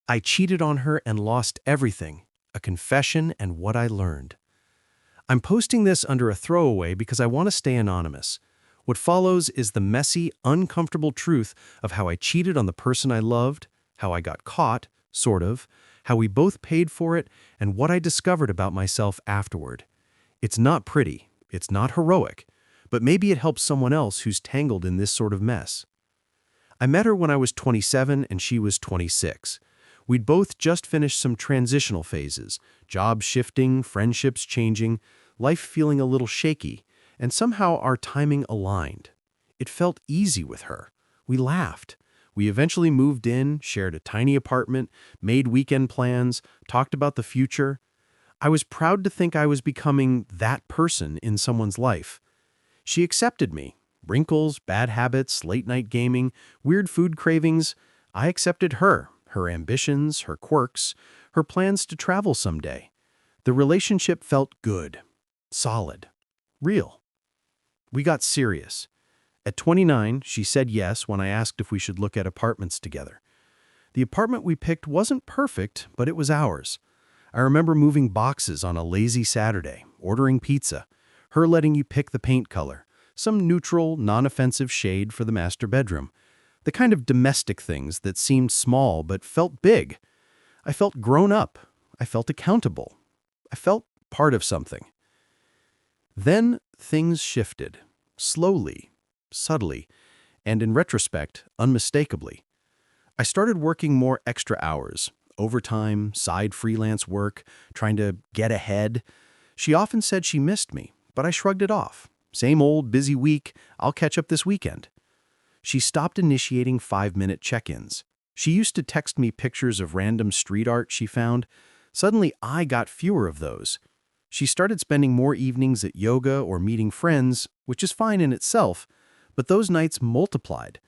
I cheated on her and lost everything, a confession and what I learned. I'm posting this under a throwaway because I want to stay anonymous. What follows is the messy, uncomfortable truth of how I cheated on the person I loved, how I got caught, sort of, how we both paid for it, and what I discovered about myself afterward. It's not pretty, it's not heroic, but maybe it helps someone else who's tangled in this sort of mess. I met her when I was 27 and she was 26. We'd both just finished some transitional phases, jobs shifting, friendships changing, life feeling a little shaky, and somehow our timing aligned. It felt easy with her. We laughed. We eventually moved in, shared a tiny apartment, made weekend plans, talked about the future. I was proud to think I was becoming that person in someone's life. She accepted me. Wrinkles, bad habits, late-night gaming, weird food cravings. I accepted her ambitions, her quirks, her plans to travel someday. The relationship felt good, solid, real. We got serious. At 29, she said yes when I asked if we should look at apartments together. The apartment we picked wasn't perfect, but it was ours. I remember moving boxes on a lazy Saturday, ordering pizza, her letting you pick the paint color, some neutral, non-offensive shade for the master bedroom, the kind of domestic things that seemed small but felt big. I felt grown up. I felt accountable. I felt part of something. Then things shifted, slowly, subtly, and in retrospect, unmistakably. I started working more extra hours, overtime, side freelance work, trying to get ahead. She often said she missed me, but I shrugged it off. Same old busy week, I'll catch up this weekend. She stopped initiating 5-minute check-ins. She used to text me pictures of random street art she found. Suddenly, I got fewer of those. She started spending more evenings at yoga or meeting friends, which is fine in itself, but those nights multiplied.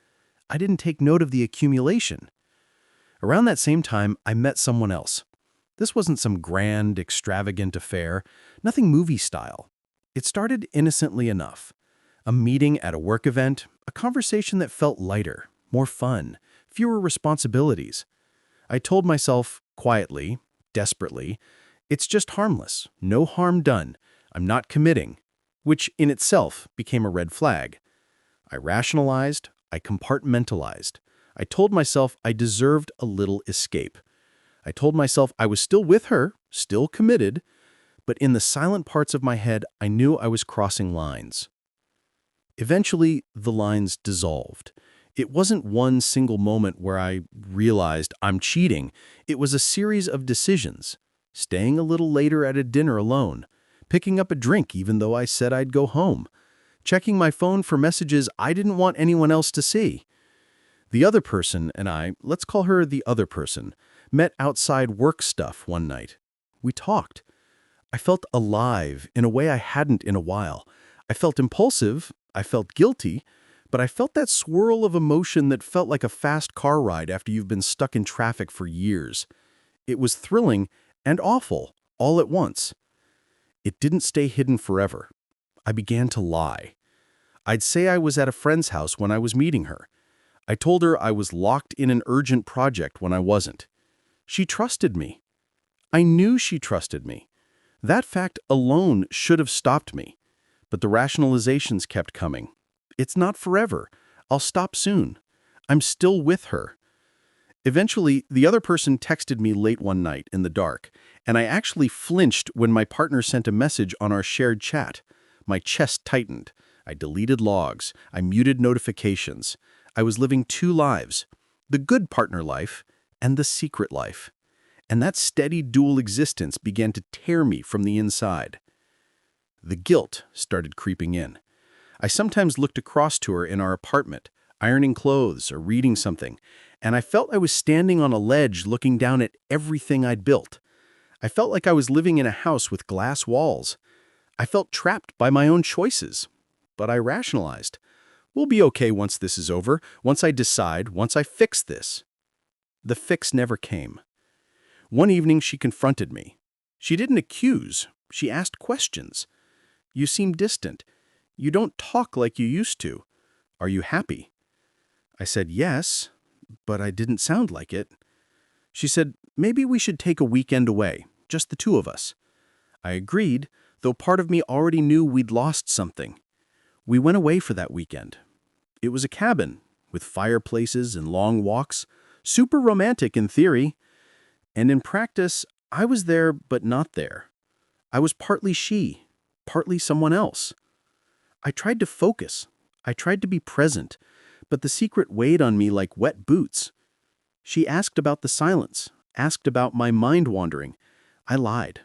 I didn't take note of the accumulation. Around that same time, I met someone else. This wasn't some grand, extravagant affair, nothing movie style. It started innocently enough. A meeting at a work event, a conversation that felt lighter, more fun, fewer responsibilities. I told myself, quietly, desperately, it's just harmless, no harm done, I'm not committing, which in itself became a red flag. I rationalized, I compartmentalized. I told myself I deserved a little escape. I told myself I was still with her, still committed, but in the silent parts of my head, I knew I was crossing lines. Eventually, the lines dissolved. It wasn't one single moment where I realized I'm cheating. It was a series of decisions. Staying a little later at a dinner alone, picking up a drink even though I said I'd go home, checking my phone for messages I didn't want anyone else to see. The other person and I, let's call her the other person, met outside work stuff one night. We talked. I felt alive in a way I hadn't in a while. I felt impulsive, I felt guilty, but I felt that swirl of emotion that felt like a fast car ride after you've been stuck in traffic for years. It was thrilling and awful, all at once. It didn't stay hidden forever. I began to lie. I'd say I was at a friend's house when I was meeting her. I told her I was locked in an urgent project when I wasn't. She trusted me. I knew she trusted me. That fact alone should have stopped me. But the rationalizations kept coming. It's not forever. I'll stop soon. I'm still with her. Eventually, the other person texted me late one night in the dark, and I actually flinched when my partner sent a message on our shared chat. My chest tightened. I deleted logs. I muted notifications. I was living two lives, the good partner life and the secret life. And that steady dual existence began to tear me from the inside. The guilt started creeping in. I sometimes looked across to her in our apartment, ironing clothes or reading something, and I felt I was standing on a ledge looking down at everything I'd built. I felt like I was living in a house with glass walls. I felt trapped by my own choices. But I rationalized. We'll be okay once this is over, once I decide, once I fix this. The fix never came. One evening she confronted me. She didn't accuse, she asked questions. You seem distant. You don't talk like you used to. Are you happy? I said yes, but I didn't sound like it. She said, maybe we should take a weekend away, just the two of us. I agreed, though part of me already knew we'd lost something. We went away for that weekend. It was a cabin, with fireplaces and long walks, super romantic in theory. And in practice, I was there but not there. I was partly she, partly someone else. I tried to focus. I tried to be present, but the secret weighed on me like wet boots. She asked about the silence, asked about my mind wandering. I lied.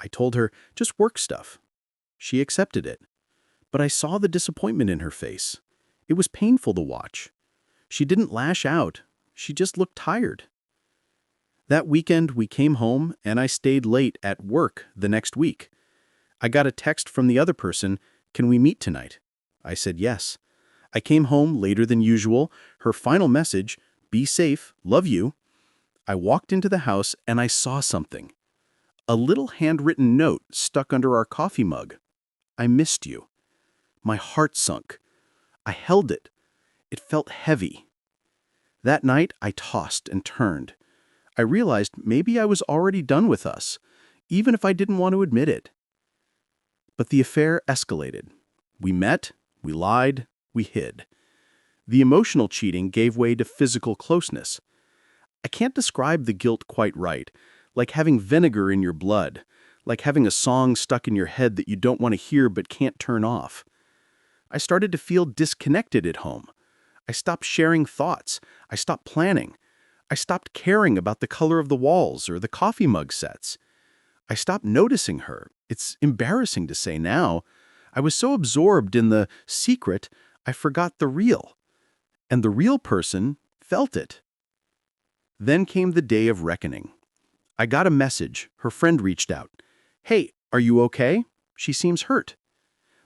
I told her, just work stuff. She accepted it. But I saw the disappointment in her face. It was painful to watch. She didn't lash out. She just looked tired. That weekend, we came home, and I stayed late at work the next week. I got a text from the other person, "Can we meet tonight?" I said yes. I came home later than usual. Her final message, "Be safe, love you." I walked into the house, and I saw something. A little handwritten note stuck under our coffee mug. "I missed you." My heart sunk. I held it. It felt heavy. That night, I tossed and turned. I realized maybe I was already done with us, even if I didn't want to admit it. But the affair escalated. We met, we lied, we hid. The emotional cheating gave way to physical closeness. I can't describe the guilt quite right, like having vinegar in your blood, like having a song stuck in your head that you don't want to hear but can't turn off. I started to feel disconnected at home. I stopped sharing thoughts. I stopped planning. I stopped caring about the color of the walls or the coffee mug sets. I stopped noticing her. It's embarrassing to say now. I was so absorbed in the secret, I forgot the real. And the real person felt it. Then came the day of reckoning. I got a message. Her friend reached out. "Hey, are you okay? She seems hurt."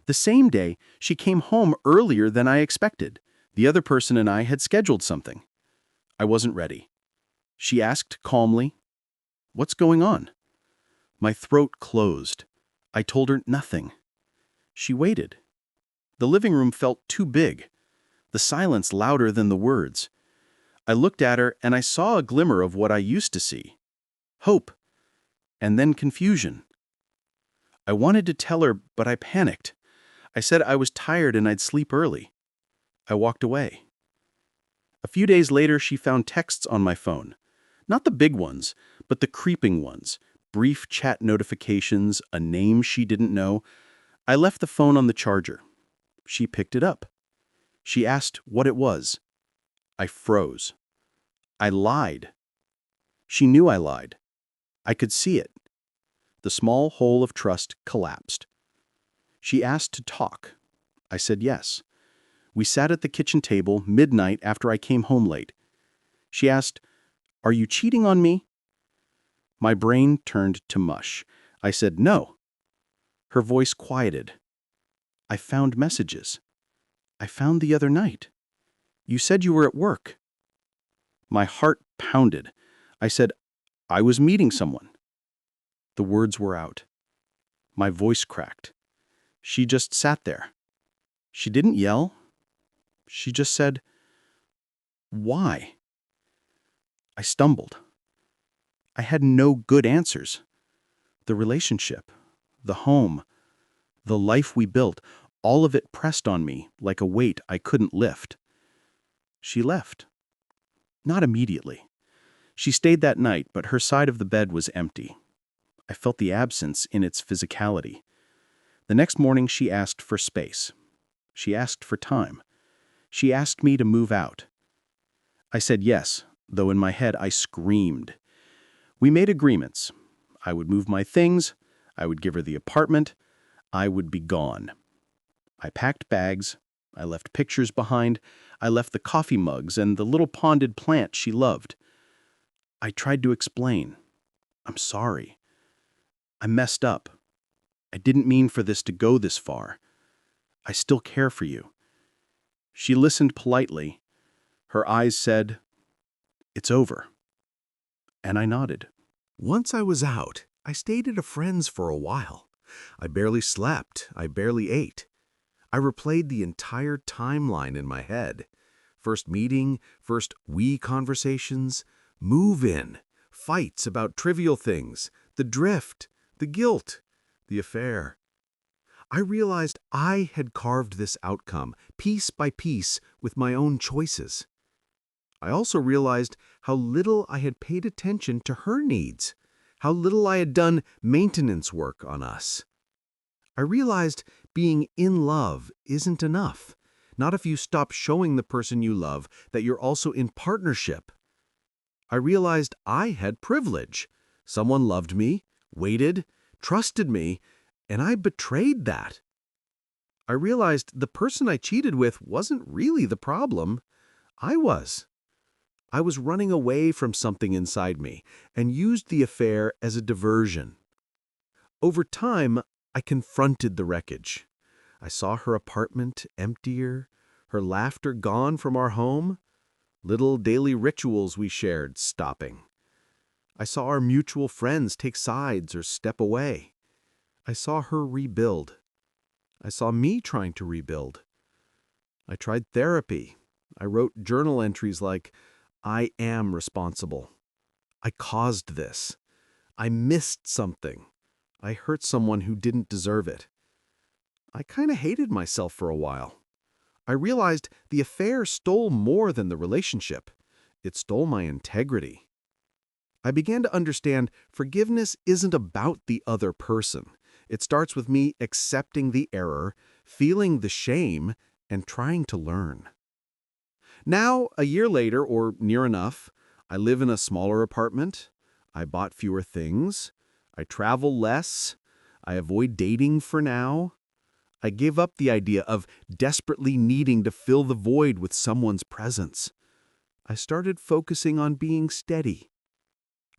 The same day, she came home earlier than I expected. The other person and I had scheduled something. I wasn't ready. She asked calmly, "What's going on?" My throat closed. I told her nothing. She waited. The living room felt too big, the silence louder than the words. I looked at her and I saw a glimmer of what I used to see. Hope. And then confusion. I wanted to tell her, but I panicked. I said I was tired and I'd sleep early. I walked away. A few days later, she found texts on my phone. Not the big ones, but the creeping ones. Brief chat notifications, a name she didn't know. I left the phone on the charger. She picked it up. She asked what it was. I froze. I lied. She knew I lied. I could see it. The small hole of trust collapsed. She asked to talk. I said yes. We sat at the kitchen table midnight after I came home late. She asked, "Are you cheating on me?" My brain turned to mush. I said no. Her voice quieted. "I found messages. I found the other night. You said you were at work." My heart pounded. I said, "I was meeting someone." The words were out. My voice cracked. She just sat there. She didn't yell. She just said, "Why?" I stumbled. I had no good answers. The relationship, the home, the life we built, all of it pressed on me like a weight I couldn't lift. She left. Not immediately. She stayed that night, but her side of the bed was empty. I felt the absence in its physicality. The next morning, she asked for space. She asked for time. She asked me to move out. I said yes, though in my head I screamed. We made agreements. I would move my things. I would give her the apartment. I would be gone. I packed bags. I left pictures behind. I left the coffee mugs and the little ponded plant she loved. I tried to explain. "I'm sorry. I messed up. I didn't mean for this to go this far. I still care for you." She listened politely. Her eyes said, "It's over." And I nodded. Once I was out, I stayed at a friend's for a while. I barely slept, I barely ate. I replayed the entire timeline in my head. First meeting, first we conversations, move in, fights about trivial things, the drift, the guilt, the affair. I realized I had carved this outcome, piece by piece, with my own choices. I also realized how little I had paid attention to her needs, how little I had done maintenance work on us. I realized being in love isn't enough, not if you stop showing the person you love that you're also in partnership. I realized I had privilege. Someone loved me, waited, trusted me, and I betrayed that. I realized the person I cheated with wasn't really the problem. I was. I was running away from something inside me and used the affair as a diversion. Over time, I confronted the wreckage. I saw her apartment emptier, her laughter gone from our home, little daily rituals we shared stopping. I saw our mutual friends take sides or step away. I saw her rebuild. I saw me trying to rebuild. I tried therapy. I wrote journal entries like, I am responsible. I caused this. I missed something. I hurt someone who didn't deserve it. I kind of hated myself for a while. I realized the affair stole more than the relationship. It stole my integrity. I began to understand forgiveness isn't about the other person. It starts with me accepting the error, feeling the shame, and trying to learn. Now, a year later, or near enough, I live in a smaller apartment. I bought fewer things. I travel less. I avoid dating for now. I gave up the idea of desperately needing to fill the void with someone's presence. I started focusing on being steady.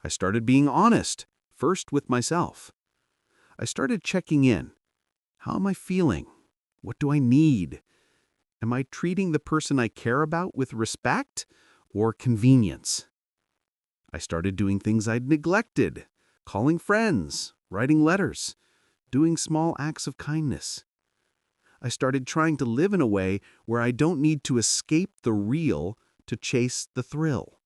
I started being honest, first with myself. I started checking in. How am I feeling? What do I need? Am I treating the person I care about with respect or convenience? I started doing things I'd neglected, calling friends, writing letters, doing small acts of kindness. I started trying to live in a way where I don't need to escape the real to chase the thrill.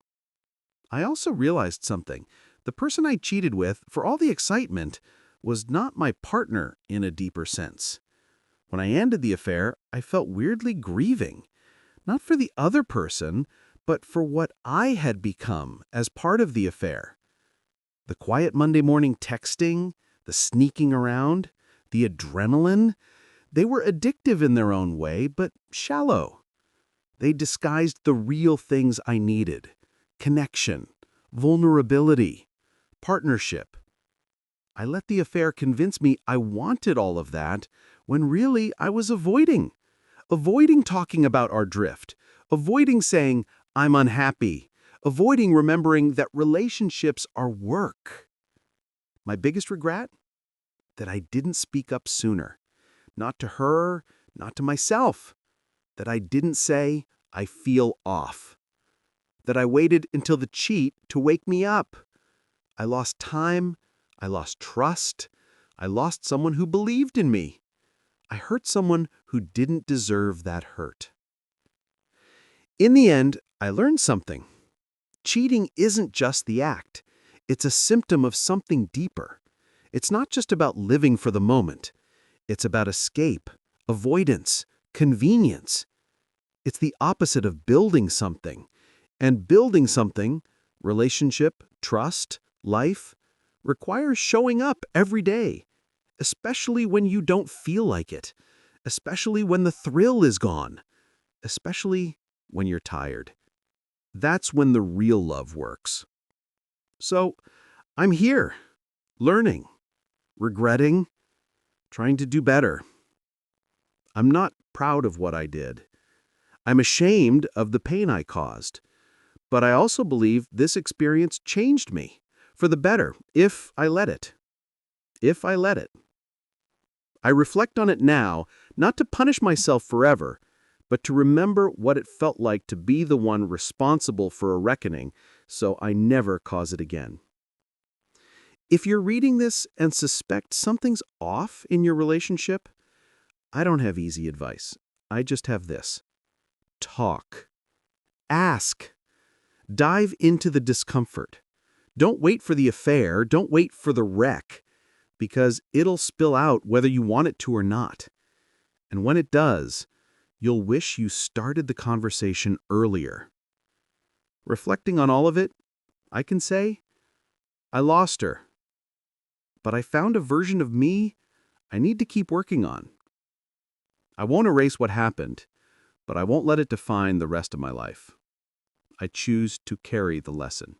I also realized something. The person I cheated with, for all the excitement, was not my partner in a deeper sense. When I ended the affair, I felt weirdly grieving, not for the other person, but for what I had become as part of the affair. The quiet Monday morning texting, the sneaking around, the adrenaline, they were addictive in their own way, but shallow. They disguised the real things I needed: connection, vulnerability, partnership. I let the affair convince me I wanted all of that when really I was avoiding talking about our drift, avoiding saying, I'm unhappy, avoiding remembering that relationships are work. My biggest regret? That I didn't speak up sooner. Not to her, not to myself. That I didn't say, I feel off. That I waited until the cheat to wake me up. I lost time. I lost trust. I lost someone who believed in me. I hurt someone who didn't deserve that hurt. In the end, I learned something. Cheating isn't just the act. It's a symptom of something deeper. It's not just about living for the moment. It's about escape, avoidance, convenience. It's the opposite of building something. And building something, relationship, trust, life, requires showing up every day, especially when you don't feel like it, especially when the thrill is gone, especially when you're tired. That's when the real love works. So, I'm here, learning, regretting, trying to do better. I'm not proud of what I did. I'm ashamed of the pain I caused. But I also believe this experience changed me for the better if I let it. If I let it. I reflect on it now, not to punish myself forever, but to remember what it felt like to be the one responsible for a reckoning, so I never cause it again. If you're reading this and suspect something's off in your relationship, I don't have easy advice. I just have this. Talk. Ask. Dive into the discomfort. Don't wait for the affair, don't wait for the wreck, because it'll spill out whether you want it to or not. And when it does, you'll wish you started the conversation earlier. Reflecting on all of it, I can say, I lost her. But I found a version of me I need to keep working on. I won't erase what happened, but I won't let it define the rest of my life. I choose to carry the lesson.